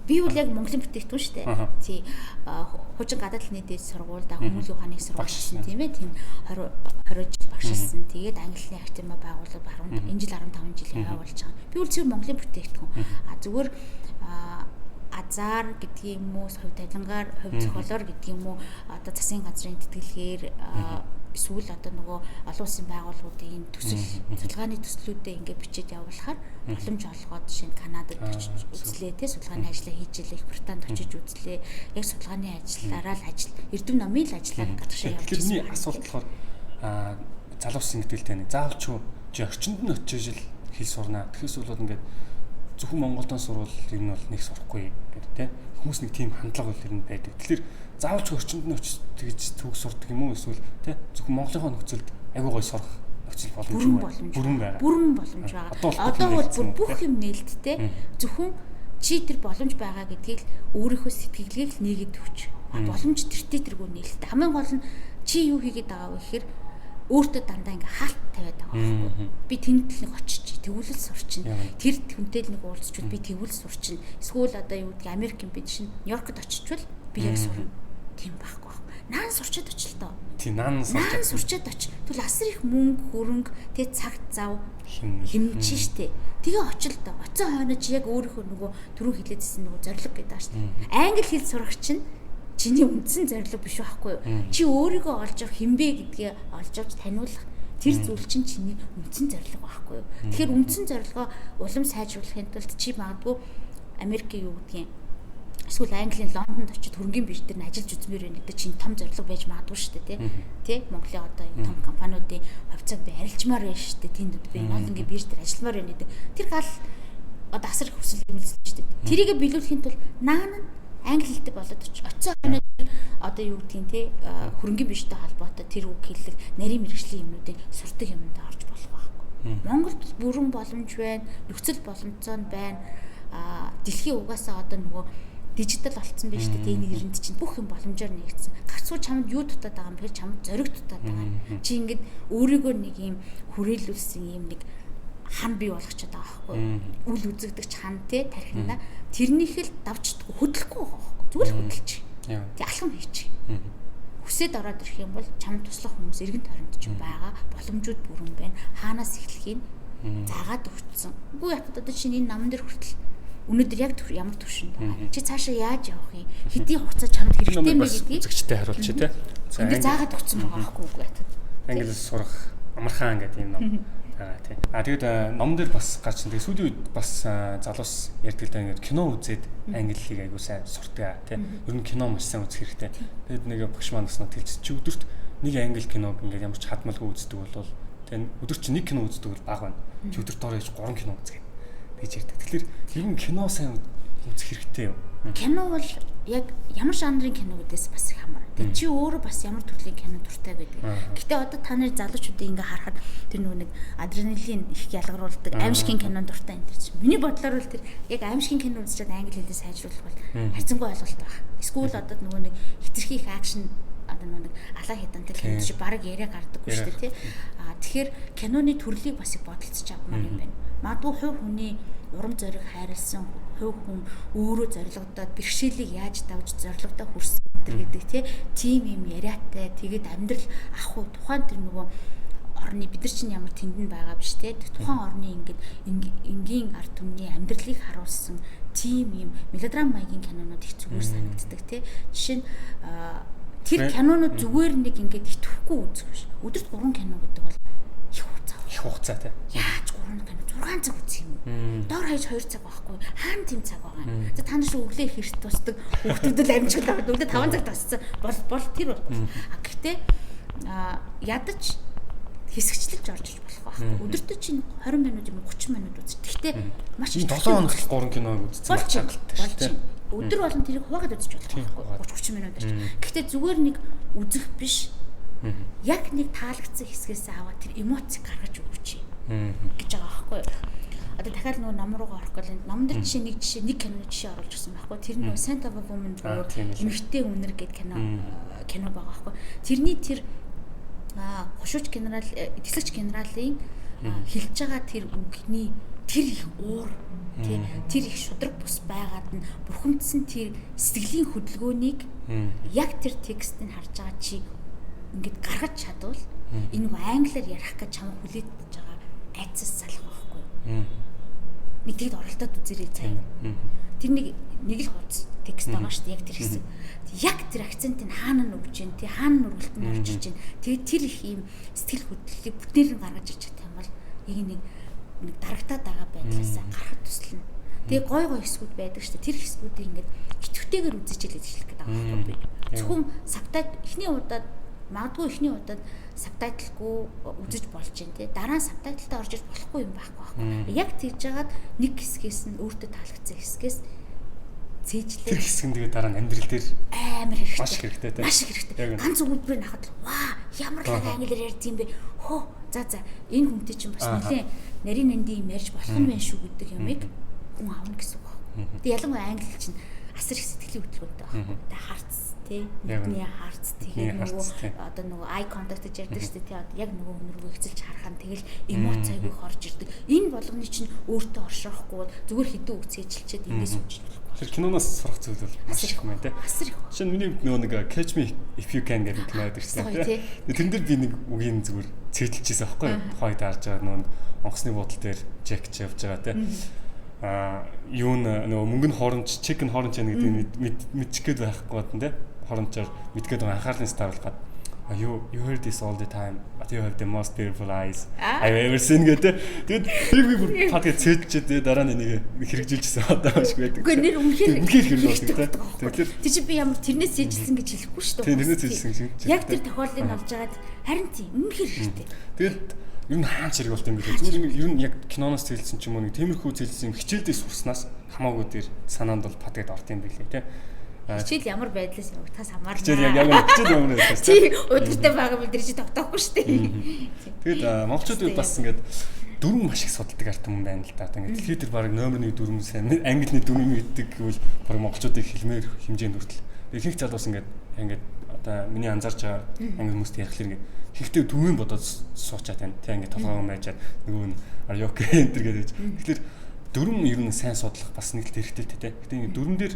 B: Би бол яг Монголын бүтээгдэхүүн шүү дээ. Тий. Хуучин гадаад хэлний дээд сургуульд хүмүүлийн ухааны сургууль тийм ээ. Тийм 20 жил багшилсан. Тэгээд англи хэлний академи байгуулалт энэ жил 15 жилийн явуулж байгаа. Би бол зөвхөн Монголын бүтээгдэхүүн. Зүгээр азар гэдгийг юм уу, хувь тавилангаар, хувь зохиолоор гэдгийг юм уу, одоо засгийн газрын тэтгэлгээр эсвэл одоо нөгөө олон улсын байгууллагуудын төсөл судалгааны төслүүдэд ингээд бичээд явуулахаар боломж олгоод жишээ нь Канадад очиж үзлээ те судалгааны ажлаа хийж илээ, Британд очиж үзлээ. Яг судалгааны ажиллаараа л эрдэм номын л ажиллаар гадагшаа явуулж байгаа.
A: Тэрний асуулт болохоор залуусын гэдэлтэй нэг заавал чи орчинд нь очиж л хэл сурнаа. Тэгэхээс бол ингээд зөвхөн Монголдоо сурвал ер нь бол нэг сурахгүй гэдэг те. Хүмүүс нэг тийм хандлага бол ер нь байдаг. Тэгэхээр заавал ч орчинд нь очиж тэгж төгс сурдаг юм уу эсвэл те зөвхөн Монголынхоо нөхцөлд агүй гой сурах нөхцөл бүрэн байгаа. Бүрэн боломж байгаа.
B: Одоо бол бүх юм нээлттэй. Зөвхөн чи тэр боломж байгаа гэдгийг өөрийнхөө сэтгэлгээг л нээгээд өгч. Боломж тэртээ тэргүй нээлттэй. Хамгийн гол нь чи юу хийгээд байгаа вэ гэхээр өөртөө дандаа ингээ хаалт тавиад байгаа байхгүй. Би тэнд л нэг очиж тэгвэл сурчин. Тэр хүнтэй л нэг уулзчвал би тэгвэл сурчин. Эсвэл одоо юу гэдэг Америкийн бид шин Нью-Йоркд очичвал би яг сурна. Тийм байхгүй. Наан сурчаад оч л доо.
A: Тийм наан
B: сурчаад оч. Тэгвэл асар их мөнгө, хөрөнгө, тэг цагт зав хэмжин штэ. Тэгээ очил доо. Оцсон хойно чи яг өөрийнхөө нөгөө түрүү хэлээдсэн нөгөө зориг гэдэг ааш штэ. Англи хэл сурах чинь чиний үндсэн зорилго биш байхгүй юу? Чи өөрийгөө олж авах хинбэ гэдгээ олж авч таниулах тэр зүйл чинь чиний үндсэн зорилго байхгүй юу? Тэгэхээр үндсэн зорилгоо улам сайжруулахын тулд чи магадгүй Америкийн юу гэдгийг эсвэл Английн Лондонд очиж хөрөнгөний бирж дээр нь ажиллаж үзмээр байна гэдэг чинь том зорилго байж магадгүй шүү дээ тий Монголын одоо том компаниудын хувьцааг би арилжмаар байна шүү дээ тэнд би Лондонгийн бирж дээр ажилламаар байна гэдэг тэр гал одоо асар их хүсэл эрмэлзэл шүү дээ тэрийг биелүүлэхийн тулд наан англи хэлтэй болоод очисон хойно одоо юу гэдгийг те хөрөнгөний биштэй холбоотой тэр үг хэллэг нарийн мэрэгжлийн юмнуудыг сурдаг юмд орж болох байхгүй. Монголд бүрэн боломж байна, нөхцөл боломжтой байна. Дэлхийн угаасаа одоо нөгөө дижитал болцсон байж тээ энэ нэрэнд чинь бүх юм боломжоор нэгдсэн. Гарцгүй чамд юу дутаад байгаа юм бэ? Чамд зориг дутаад байгаа юм. Чи ингээд өөрийгөө нэг юм хүрээлүүлсэн юм нэг хан бий болгочиход байгаа байхгүй. Үл үзэгдэгч хан те тархинда тэрнийх л давчдаггүй хөдлөхгүй байгаа байхгүй. Зүгээр хөдөлж. Тэг алхам хийчих. Хүсээд ороод ирэх юм бол чамд туслах хүмүүс эргэн тойронд ч байгаа. Боломжууд бүрэн байна. Хаанаас эхлэхийг заагаад өгсөн. Үгүй ятад одоо чинь энэ намн дээр хүртэл өнөөдөр яг ямар төвшөнд байгаа. Чи цаашаа яаж явах юм? Хэдийн хугацаа чамд хэрэгтэй мэ гэдгийг
A: үзэгчтэй харуулж те.
B: Ингээд заагаад өгсөн байгаа байхгүй үгүй ятад.
A: Англи сурах амархан гэдэг юм ном. Тэгээд ном дээр бас гарч байгаа. Сүүлийн үед бас залуус ярьдаг даа ингээд кино үзээд англи хэлийг аягүй сайн сурдаг тий. Ер нь кино маш сайн үзэх хэрэгтэй. Тэгээд нэг багш маань бас хэлж чи өдөрт нэг англи киног ингээд ямар ч хадмалгүй үздэг бол тэгээд өдөрт чи нэг кино үздэг бол бага байна. Чи өдөрт ороо иж 3 кино үзгээд гэж ярьдаг. Тэгэхээр ер нь кино сайн үзэх хэрэгтэй юу?
B: Кино бол яг ямар жанрын кино гэдээс бас их хамаар. Тэгээд чи өөрөө бас ямар төрлийн кино дуртай гэдэг. Гэтэ одоо та нарын залуучуудыг ингээ харахад тэр нэг адреналин их ялгаруулдаг аимшигын кинон дуртай энэ чинь. Миний бодлоор бол тэр яг аимшигын кино үзчихээд англи хэлээ сайжруулах бол хайцангуй ойлголт байна. Эсвэл одоо нэг хэтэрхий их акшн одоо нэг алаа хятантай кино чи баг яриа гардаггүй шүү дээ тий. Тэгэхээр киноны төрлийг бас их бодолцож авмаар юм байна. Магадгүй хувь хүний урам зориг хайрлсан хувь хүн өөрөө зоригдоод бэрхшээлийг яаж давж зоригдоо хүрсэн гэдэг тийм юм яриатай тэгээд амьдрал ах уу тухайн тэр нөгөө орны бид нар чинь ямар тэндэн байгаа биш те тухайн орны ингээд энгийн ард түмний амьдралыг харуулсан тийм юм мелодрам маягийн кинонууд их зүгээр санагддаг те жишээ нь тэр кинонууд зүгээр нэг ингээд итгэхгүй үзэх биш өдөрт 3 кино гэдэг бол их хугацаа
A: те
B: яаж 3 кино 6 цаг үзэх юм доор хаяж 2 цаг байхгүй хаана тийм цаг байгаа юм за та нар шиг өглөө хэрт тусдаг хүүхдүүд л амжилт аваад өглөө 5 цаг тасцсан бол тэр бол гэхдээ ядаж хэсэгчлэж орж иж болох байхгүй өдөртөө чинь 20 минут юм 30 минут үзэж гэхдээ маш
A: 7 хоног 3 киног үзсэн
B: болж байна өдөр болон тэрийг хуваагаад үзэж болох байхгүй 30 минут гэж гэхдээ зүгээр нэг үзэх биш яг нэг таалагдсан хэсгээс аваад тэр эмоцийг гаргаж өгч гэж байгаа байхгүй одоо дахиад нөгөө ном руугаа орох гол ном дээр жишээ нэг киноны жишээ оруулж ирсэн байхгүй тэр нөгөө Scent of a Woman гэдэг эмэгтэй үнэр гэдэг кино байгаа байхгүй тэрний тэр хушууч генерал тэсгч генералын хэлж байгаа тэр үгний тэр их уур тэр их шудраг бус байгаад нь бурхамдсан тэр сэтгэлийн хөдөлгөөнийг яг тэр текстийг харж байгаа чи ингээд гаргаж чадвал энэ нэг англиар ярих гэж чамд хүлээж байгаа айцас салах байхгүй. Нэг тэгэд оролдоод үзэрэй цаа. тэр нэг л хуудас текст байгаа шүү дээ яг тэр хэсэг. Яг тэр акцентыг хаана нь өгж जैन, тий хаана нь өргөлт нь орж иж जैन. Тэгээд тэр их ийм сэтгэл хөдлөлийг бүтээр нь гаргаж иж чадах юм бол яг нэг дарагтаад байгаа байдлаасаа гарахд туслана. Тэгээ гой хэсгүүд байдаг шүү дээ. Тэр хэсгүүдийг ингээд хитвтэйгээр үзэж хэлээд эхлэх гэдэг байгаа юм би. Зөвхөн сабтайтл эхний удаад магадгүй эхний удаад сабтайтлгүй үзэж болж जैन тий. Дараа нь сабтайтлтай орж иж болохгүй юм байхгүй байхгүй. Яг тэгж жагаад нэг хэсгээс нь өөртөө таалагдсан хэсгээс зээжлээ.
A: Тэр хэсэг нь тэгээ дараа нь амьдрал дээр
B: амар хэрэгтэй.
A: Маш хэрэгтэй тий.
B: Маш хэрэгтэй. Ганц өгүүлбэрийг хахад ваа ямар л англиар ярьд юм бэ? Хөө за энэ хүнтэй чинь бас нэлээ нарийн нандин юм ярьж болох нь байх шүү гэдэг юмыг хүн авна гэсэн үг байна. Тэгээ ялангуяа англи чинь асар их сэтгэлийн хөдөлгөөнтэй байна. Тэгээ харц тий. Нүдний харц тэгээ нөгөө одоо нөгөө eye contact гэж ярьдаг шүү дээ тий. Одоо яг нөгөө хүн рүү хэцэлж харахад тэгэл эмоц айгүй орж ирдэг. Энэ болгоны чинь өөртөө оршоохгүй зүгээр хэдэн үг цээжилчээд эндээс үжиж болох.
A: Тэр киноноос сурах зүйл бол маш их юм байна тий.
B: Асар их.
A: Шинэ миний нөгөө нэг Catch Me If You Can гэдэг кино байдаг шээ тий. Тэрэн дээр би нэг үгийн зүгээр цээжилжсэн аахгүй юу? Тухайд харж байгаа нөгөө онгоцны буудлын дээр Jack явж байгаа тий. Юу нөгөө мөнгөний хоромч chicken хоромч гэдэг мэдчих гээд байхгүй байна тий. Хоромчоор мэдгээд байгаа анхаарлын стар болгоод you heard this all the time but you have the most beautiful eyes I've ever seen гэдэг. Тэгээд тэр би падгээ цээжчээ тэгээд дараа нь энийг хэрэгжүүлчихсэн одоо маш байдаг.
B: Үгүй нэр үнэхээр
A: хэрэгжүүлсэн тийм. Тэгэхээр
B: тэр чи би ямар тэрнээс цээжилсэн гэж хэлэхгүй шүү дээ.
A: Тийм тэрнээс цээжилсэн шиг.
B: Яг тэр тохиолдлыг олж агаад харин тийм үнэхээр хэрэгтэй.
A: Тэгээд ер нь хаан зэрэг болт юм билээ. Зүгээр ер нь яг киноноос цээлсэн ч юм уу нэг тиймэрхүү цээлсэн хичээлдээ сурснаас хамаагүй тэр санаанд бол падгээд орд юм билээ тийм.
B: Хичээл ямар байдлаас явагдахаас хамаарна.
A: Хичээл яг хичээл ямар байдлаас
B: тийм өдөртөө байгаа бол тэр чи тогтоохгүй шүү дээ.
A: Тэгээд монголчууд бас ингээд дүрм маш их судалдаг арт юм байна л да. Ингээд дэлхийд тэр баг номер 1 дүрм сайн англи дүрм мэддэг гэвэл баг монголчуудыг хэлмээр хэмжээнд хүртэл. Ихэнх залуус ингээд одоо миний анзаарч байгаа англи хүмүүст ярихлаар ингээд ихтэй төвийн бодоод суучаад байна. Тэ ингээд толгойгоо майжаад нөгөө нь аюук энэ төр гэдэг. Тэгэхээр дүрм ер нь сайн судлах бас нэг л хэрэгтэй тэ. Гэтэ ингээд дүрм дээр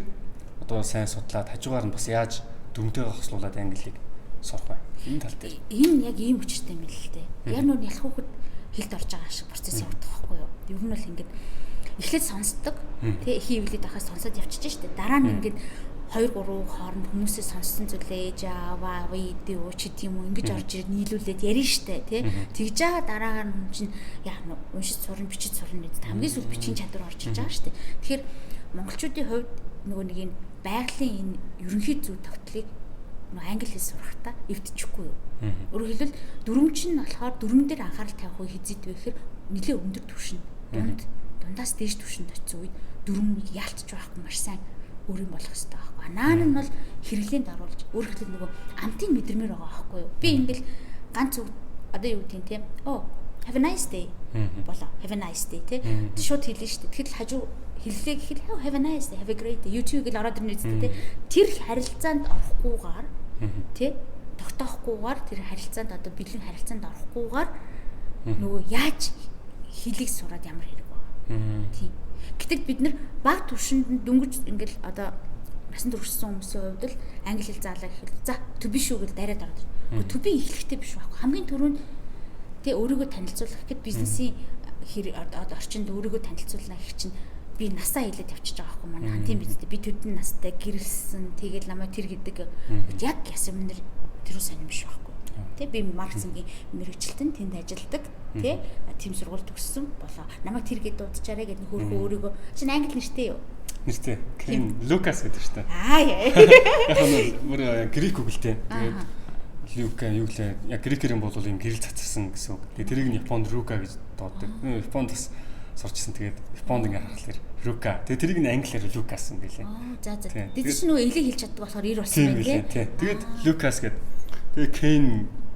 A: одоо сайн судлаад хажуугаар нь бас яаж дүрмтэйгээ хослуулад англиг сурах бай. Энэ тал дээр.
B: Энэ яг ийм хүчтэй юм л л дээ. Яг нөр ялах хүүхэд хэлд орж байгаа шиг процесс явагдах байхгүй юу? Ер нь бол ингээд эхлээд сонсдог. Тэ хийвлээд ахаас сонсоод явчихж штэ. Дараа нь ингээд 2 3 хооронд хүмүүсээ сонссон зүйлээ жава видео ч гэдэг юм уу ингэж орж ирээд нийлүүлээд ярина штэ тий. Тэгж байгаа дараагаар нь чинь яа уншиж сурна бичиж сурна гэдэг хамгийн сүүл бичгийн чадвар орж иж байгаа штэ. Тэгэхээр монголчуудын хувьд нөгөө нэг энэ байгалийн энэ ерөнхий зөв тогтолыг англи хэл сурахтаа эвдчихгүй юу. Өөрөөр хэлбэл дүрмч нь болохоор дүрмэн дээр анхаарал тавих үе хэзээ вэ гэхээр нэлээ өндөр түвшин. Дундаас дээш түвшинд очсон үед дүрмийг яалтж байхгүй маш сайн өөрийн болох хэрэгтэй байхгүй. Наан нь бол хэрэглээнд оруулж өөр хэлбэл нөгөө амтын мэдрэмээр байгаа байхгүй юу. Би ингээл ганц үг одоо юу гэдэг тийм have a nice day болоо have a nice day тийм шууд хэлнэ шүү дээ. Тэгэхэд хажуу хэллээ гэхэл have a nice day have a great day YouTube гэл ороод ирнэ үстэй тийм тэр харилцаанд орохгүйгээр тийм тогтоохгүйгээр тэр харилцаанд одоо бэлэн харилцаанд орохгүйгээр нөгөө яаж хэлийг сураад ямар хэрэг байна. Тийм. Гэтэл бид нар баг түвшинд дөнгөж ингээл одоо насан туршсан хүмүүсийн хувьд л англи хэл заалаа гэхэл за төв шүү гэл дараад ороод. Төв эхлэхтэй биш байхгүй. Хамгийн түрүүнд тэгээ өөрийгөө танилцуулах гэхэд бизнесийн одоо орчинд өөрийгөө танилцуулна гэх чинь би насаа хэлээд явчихж байгаа байхгүй манай хантын бизнестэй би төдөн настай гэрэлсэн тэгээд намайг тэр гэдэг яг ясамнэр тэр үсэн юм биш байхгүй. Тэ би маркетингийн мэргэжилтэн тэнд ажилладаг тий тийм сургууль төгссөн болоо намайг тэр гээд дуудчаарэ гэдэг нөхөрхөө өөрийгөө чинь англи нэртэй юу
A: нэртэй Кен Лукас гэдэг шүү дээ яг нь мөр грек үгэлтэй тэгээд Люка юу лээ яг грекэрэн бол юм гэрэл цацсан гэсэн үг. Тэгээд тэрийг нь Японд Рука гэж дууддаг. Японд бас сурчсан. Тэгээд Японд ингээ харахаар Рука. Тэгээд тэрийг нь англиар Лукас юм гэлээ.
B: За. Тэд чинь нөгөө элэг хэлж чаддаг болохоор ир болсон юм лээ.
A: Тэгээд Лукас гэдэг. Тэгээд Кен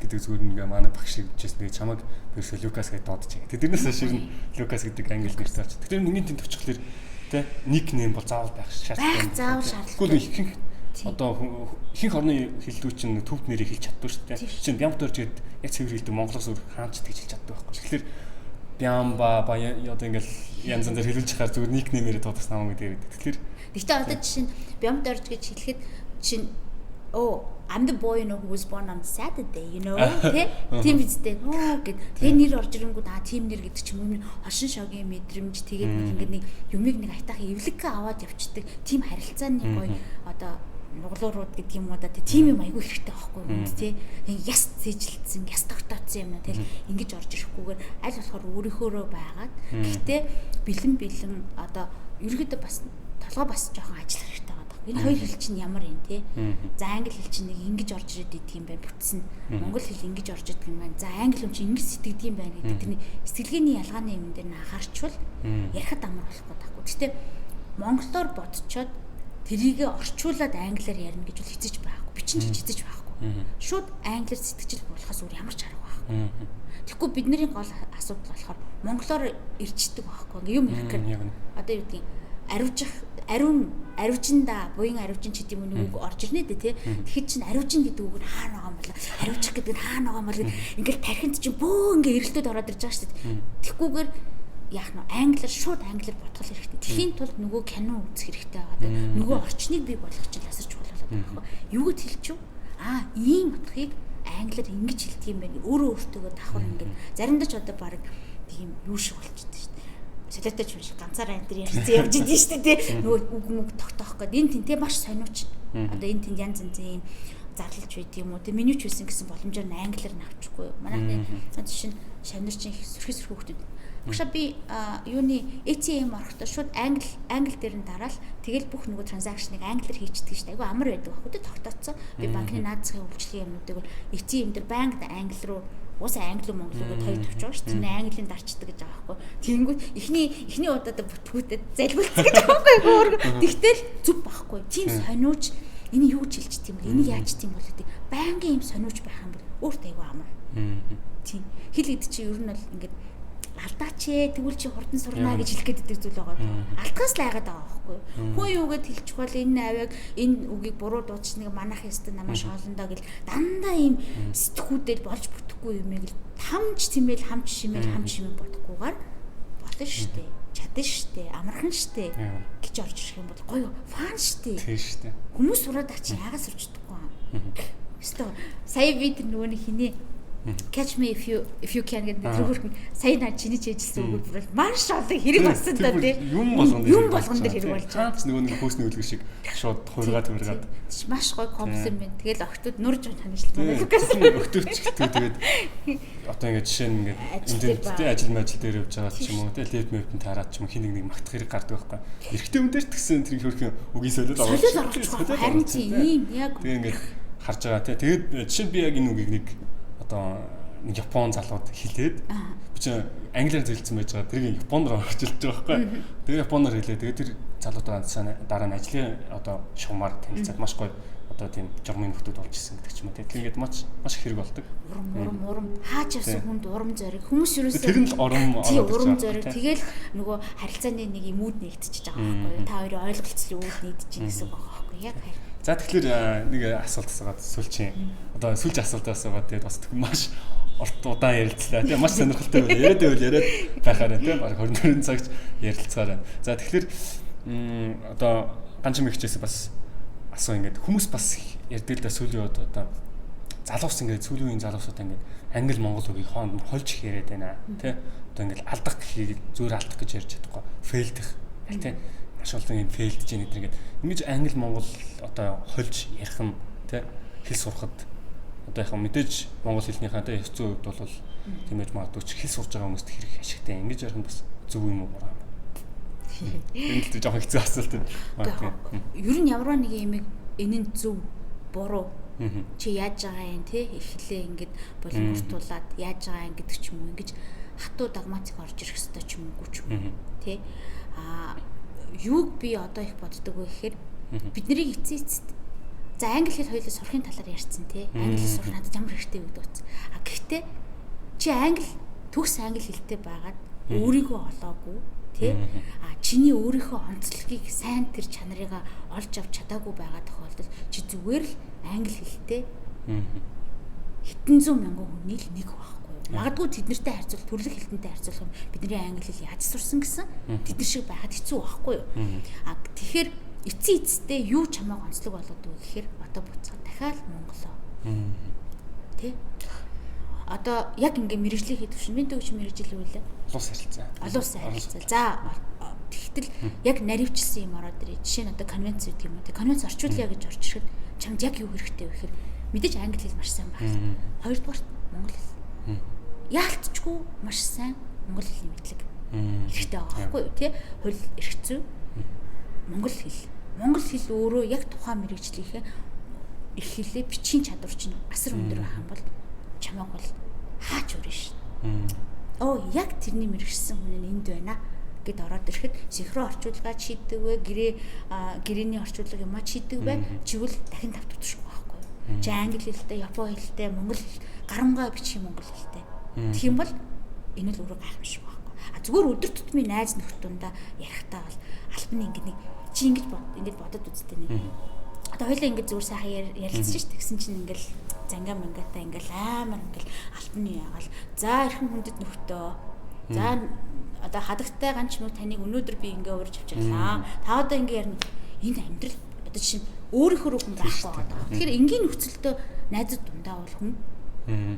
A: гэдэг зүгээр ингээ манай багш шиг бичсэн. Тэгээд чамаг ерөөсөө Лукас гэж дуудчих. Тэднээс шир нь Лукас гэдэг англи нэртэй очив. Тэгэхээр нэгэн тэнд очихлоор тэ никнейм бол заавал байх шаардлагатай.
B: Заавал шаардлагатай.
A: Гэхдээ ихэнх одоо ихэнх орны хэллүү чинь төвд нэрийг хэлж чаддаг шүү дээ. Чинь Бямб төрж гээд яг цэвэр хэлдэг Монголоос өөр хаанч гэж хэлж чаддаг байхгүй. Тэгэхээр Бямба одоо ингээл янз янзаар хэлүүлж хахаар зүгээр никнеймээр дуудсан юм гэдэг. Тэгэхээр
B: гэхдээ одоо жишээ нь Бямб төрж гэж хэлэхэд чинь I'm the boy who was born on Saturday, тийм үстэй. Гэт тэгээ нэр орж ирэнгүүт тийм нэр гэдэг ч юм уу хошин шогийн мэдрэмж тэгээд ингээд нэг юмыг нэг айтайхан эвлэггээ аваад явцдаг. Тийм харилцааны гоё одоо нуглуурууд гэдэг юм уу да тийм юм айгүй хэрэгтэй байхгүй юм тий. Яс зээжилсэн, яс тогтооцсон юм тэгэл ингэж орж ирэхгүйгээр аль болохоор өөрийнхөөрөө байгаад гэхдээ бэлэн одоо ерөөдөө бас толгой бас жоохон ажиллах хэрэгтэй байгаа. Энэ хоёр хэл чинь ямар юм те. За англи хэл чинь нэг ингэж орж ирээд идэг юм байна бүтсэн. Монгол хэл ингэж орж идэг юм байна. За англи хүн чинь ингэж сэтгэдэг юм байна гэдэг тэрний сэтгэлгээний ялгааны юм дээр анхаарчвал ярихад амар болох байхгүй. Гэхдээ монголоор бодцоод тэрийгэ орчуулад англиар ярина гэж бол хэцэж байхгүй. Бичин ч хэцэж байхгүй. Шууд англиар сэтгэж болохоос өөр ямар ч арга байхгүй. Тэгэхгүй бидний гол асуудал болохоор монголоор ирчдэг байхгүй. Юм ярих. Одоо юу гэдгийг аривжинда буян аривжин ч гэдэг юм нэг үг орж ирнэ дээ тий. Тэгэхэд чинь аривжин гэдэг үг нь хаана байгаа юм бол аривжих гэдэг нь хаана байгаа юм бол ингээл тархинд чинь бөө ингээ эргэлтүүд ороод ирж байгаа шүү дээ. Тэгэхгүйгээр яах нь англиар шууд англиар бодгол хэрэгтэй. Тэхийн тулд нөгөө кино үзэх хэрэгтэй байгаа. Нөгөө орчныг бий болгох чинь асар чухал болоод байгаа байхгүй. Юуг хэлчихв? Ийм утгыг англиар ингэж хэлдэг юм байна. Өөрөө өөртөө давхар ингээд заримдаа ч одоо баг тийм юу шиг болчихсон шүү дээ. Солиотой ч биш ганцаараа энэ төр ярьсан явж идэв шүү дээ тий. Нөгөө үг тогтоох гэдэг. Энэ тэнтэй маш сониуч. Одоо энэ тэнд янз янзын зарлалж байд юм уу. Тэгээ меню ч байсан гэсэн боломжоор англиар навчихгүй. Манайхны жишээ нь шавнарчин сөрхөс хүүхдүүд. Багшаа би юуны ATM орохдоо шууд англи дээр нь дараал тэгэл бүх нөгөө транзакшныг англиар хийчихдэг шүү дээ. Айгу амар байдаг байхгүй тий тогтооцсон. Би банкны наадзахын үйлчлэгийн юмнуудыг бол ATM дээр банкд англи руу уусаа англи монголоор хоёр төвч байгаа шүү дээ. Английн дарчдаг гэж байгаа байхгүй. Тэгэнгүүт эхний удаад бүтгүүтээ залбилцсан гэж байгаа байхгүй. Тэгтэл зүг байхгүй. Тийм сониуч энэ юу ч хэлж тийм бол энийг яаж тийм бол гэдэг. Банкын юм сониуч байх юм бол өөрт айгу амар. Тийм. Хэл гэдэг чи ер нь бол ингээд алдаач тэгвэл чи хурдан сурнаа гэж хэлэх гэдэг зүйл байгаа. Алдгаас л айгаад байгаа байхгүй. Хүн юугээд хэлчих бол энэ авиг энэ үгийг буруу дуудчихныг манайх ястаа намаа шоолондоо гэл дандаа ийм сэтгхүүдэл болж бүтэхгүй юмыг л хамж тимэл хамж шимэл бодохгүйгээр болно штэ. Чадна штэ. Амархан штэ гэж орж ирэх юм бол гоё фан штэ.
A: Тийм штэ.
B: Хүмүүс сураад ачи яагаад сурчдаггүй юм. Өстө сая би тэр нөгөө нэг хинээ catch me if you can гэдэг тэрхүүр сая наа чиний чийжилсэн үг бүр маш олон хэрэг болсон даа тий. Юм болгон дээр хэрэг болж байгаа.
A: Нөгөө нэг хөөсний үлгэр шиг шууд хургаад
B: маш гоё комплимент байна. Тэгэл октод нурж танилцлаа байна.
A: Октод ч гэдэг тэгээд одоо ингээд жишээ нь ингээд интернет ажил мажил дээр явж байгаа ч юм уу тий лэп мэпэн таараад ч юм хин нэг магтах хэрэг гардаг байхгүй. Эрэгтэй хүн дээр ч гэсэн тэр хөрхэн үгийн солиод
B: оруулах. Харин чи ийм яг
A: тэгээд ингээд харж байгаа тий. Тэгээд жишээ нь би яг энэ үгийг нэг одоо нэг Япон залууд хэлээд би чинь англиар хэлсэн байж байгаа. Тэрийг японоор орчилж байгаа байхгүй. Тэгээ японоор хэлээ. Тэгээ тэр залуудаа дараа нь ажлын одоо шугамар танилцаад маш гоё одоо тийм журмын нөхдүүд болж исэн гэдэг ч юм уу. Тэгээ ингээд маш их хэрэг болдог.
B: Урам хаач явсан хүнд урам зориг хүмүүс юусэн
A: тэр нь л урам
B: зориг. Тэгэл нөгөө харилцааны нэг юм үүд нэгтчихэж байгаа байхгүй. Та хоёрын ойлголцлын үүд нэгдэж гэсэн байгаа байхгүй. Яг харин
A: за тэгэхээр нэг асуулт асуугаад сүүлчийн одоо сүүлж асуулт асуугаад тэгээд бас маш удаан ярилцлаа тийм маш сонирхолтой байна. Яриад байхаар тийм баг 24 цагт ярилцгаар байна. За тэгэхээр одоо ганцхан мэгчээс бас асуу ингээд хүмүүс бас ярьдаг л да сүүлийн үед одоо залуус ингээд сүүлийн үеийн залуусууд ингээд англи монгол үгийг хооронд хольж их яриад байна тийм одоо ингээд алдах гэхийг зөөр алдах гэж ярьж чадахгүй фейлдэх тийм маш олон юм фейлдж байгаа гэдэг ингэж англи монгол одоо хольж ярих нь тий хэл сурахад одоо яг мэдээж монгол хэлнийхээ тий ёс зүйн хувьд бол тийм байж магадгүй ч хэл сурж байгаа хүмүүст хэрэг ашигтай ингэж ярих нь бас зөв юм уу байна. Энэ л жоохон хэцүү асуулт байна.
B: Ер нь ямар нэг юм энэ нь зөв буруу чи яаж байгаа юм тий эхлээ ингэж боломжтуулаад яаж байгаа юм гэдэг ч юм уу ингэж хатуу догматик орж ирэх хэрэгтэй ч юм уу ч юм уу тий юуг би одоо их боддог вэ гэхээр бидний эцээцэд за англи хэл хоёулаа сурахын талаар ярьсан тий англи хэл сурах надад ямар хэрэгтэй вэ гэдэг. Гэхдээ чи англи төгс англи хэлтэй байгаад өөрийгөө олоогүй тий чиний өөрийнхөө онцлогийг сайн тэр чанарыг олж авч чадаагүй байгаа тохиолдолд чи зүгээр л англи хэлтэй хэдэн зуун мянган хүний л нэг байхгүй. Магадгүй тэднэртэй харьцуул төрөлх хэлтэнтэй харьцуулах бидний англи хэл яаж сурсан гэсэн тэднэр шиг байхад хэцүү байхгүй юу. Тэгэхээр эцсийн юу чамайг онцлог болоод вэ гэхээр одоо буцаад дахиад Монголоо. Тэ? Одоо яг ингээ мэрэгжлийн хийдэг шин миний төвч мэрэгжил үлээ.
A: Улс харилцаа.
B: Улсын харилцаа. За тэгтэл яг наривчилсан юм ороод ирээ. Жишээ нь одоо конвенц гэдэг юм уу. Конвенц орчуулъя гэж орж ирэхэд чамд яг юу хэрэгтэй вэ гэхээр мэдээж англи хэл маш сайн байна. Хоёрдугаар монгол хэл. Яалтчгүй маш сайн монгол хэлний мэдлэг хэрэгтэй байгаа байхгүй юу тий? Хууль эрх зүй монгол хэл. Монгол хэл өөрөө яг тухайн мэрэгжлийнхээ их хэлээ бичгийн чадвар чинь асар өндөр байх юм бол чамайг бол хаач өрнө шин. Яг тэрний мэрэгсэн хүн нь энд байна гэд ороод ирэхэд синхрон орчуулгаач хийдэг вэ, гэрээний орчуулга юм а хийдэг бай. Чигвэл дахин давтагдчихгүй байхгүй. Чи англи хэлтэй, япон хэлтэй, монгол хэл гарамгаа бичих монгол хэлтэй. Тэгэх юм бол энэ л өөрөө гайхамшиг байхгүй. Зүгээр өдөр тутмын найз нөхд тундаа ярихдаа бол албаны нэг чи ингэж бодод үзтээ нэг. Одоо хоёлаа ингэж зүгээр сайхан ярилцсан шүү дээ. Тэгсэн чинь ингээл зангаа мангатаа ингээл амар ингээл албаны ягаал. За эрхэн хүндэт нөхдөө. За одоо хадагтай ганч нүү таныг өнөөдөр би ингээ уурж авчирлаа. Та одоо ингээ ярина. Энд амьдрал одоо жишээ нь өөрийнхөө хүн байхгүй байгаа. Тэгэхээр энгийн нөхцөлдөө найзууд дундаа бол хүн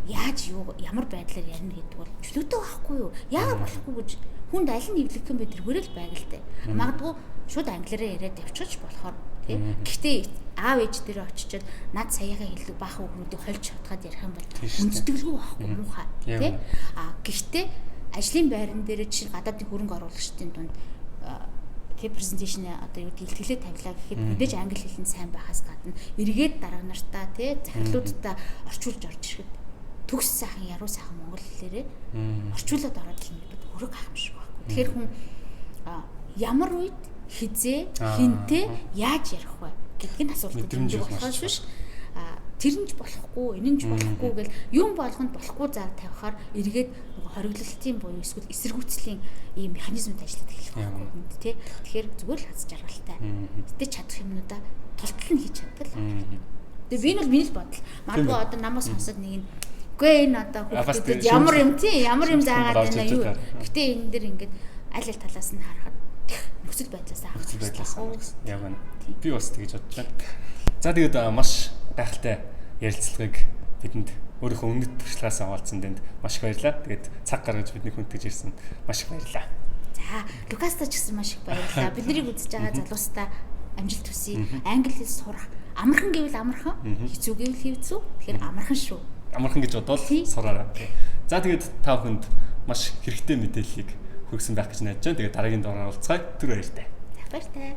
B: яаж ямар байдлаар ярина гэдэг бол чөлөөтэй байхгүй юу? Яагаад болохгүй гэж хүнд аль нь эвлэгхэн бэ тэргээрээ л байгальтай. Магадгүй шууд англиараа яриад явчихж болохоор тий. Гэхдээ аав ээж дээр очичоод над саяхан хэлдэг баахан хүүхнүүдийг хольж шатгаад ярих юм бол үндэтгэлгүй байхгүй муухай тий. Гэхдээ ажлын байран дээр чинь гадаадын хөрөнгө оруулагчдын дунд тий презентацийн одоо юу дэлтгэлээ тавилаа гэхэд мэдээж англи хэлний сайн байхаас гадна эргээд дарга нартаа тий захирлуудаа орчуулж орж ирэхэд төгс сайхан яруу сайхан монгол хэлээрээ орчуулад ороод ирнэ гэдэг хөрөг гайхамшиг байхгүй. Тэгэхээр хүн ямар үед хизээ хинтээ яаж ярих вэ гэдгийг нь асуулт гэдэг болохоос биш тэр нь ч болохгүй энэ нь ч болохгүй гэл юм болгонд болохгүй зар тавихаар эргээд хориглолтын буюу эсвэл эсэргүүцлийн ийм механизмд ажилладаг хэлэх байхгүй тий. Тэгэхээр зүгээр л хаз жаргалтай. Тэгтээ чадах юмнуудаа тултал нь хийж чаддаг л. Тэгээ би нь миний л бодол. Магадгүй одоо намаас сонсоод нэг нь үгүй энэ одоо хүүхдэд ямар юм заагаад байна юу. Гэтэ энэ дэр ингээд аль талаас нь харахад нөхцөл байдлаас авах.
A: Яг байна. Би бас тэгж бодож байна. За тэгээд маш гайхалтай ярилцлагыг бидэнд өөрийнхөө өмнөд туршлагаас авалцсан дэнд маш их баярлалаа. Тэгээд цаг гаргаж бидний хүндэж ирсэн маш их баярлалаа.
B: За Лукастаа ч гэсэн маш их баярлалаа. Биднийг үзэж байгаа залуустаа амжилт хүсье. Англи хэл сурах. Амархан гэвэл амархан, хэцүү гэвэл хэцүү. Тэгэхээр амархан шүү.
A: Амархан гэж бодвол сураарай. За тэгээд та бүхэнд маш хэрэгтэй мэдээллийг хүргэсэн байх гэж найдаж байна. Тэгээд дараагийн дугаараар уулзцай. Түр баяртай.
B: Баяртай.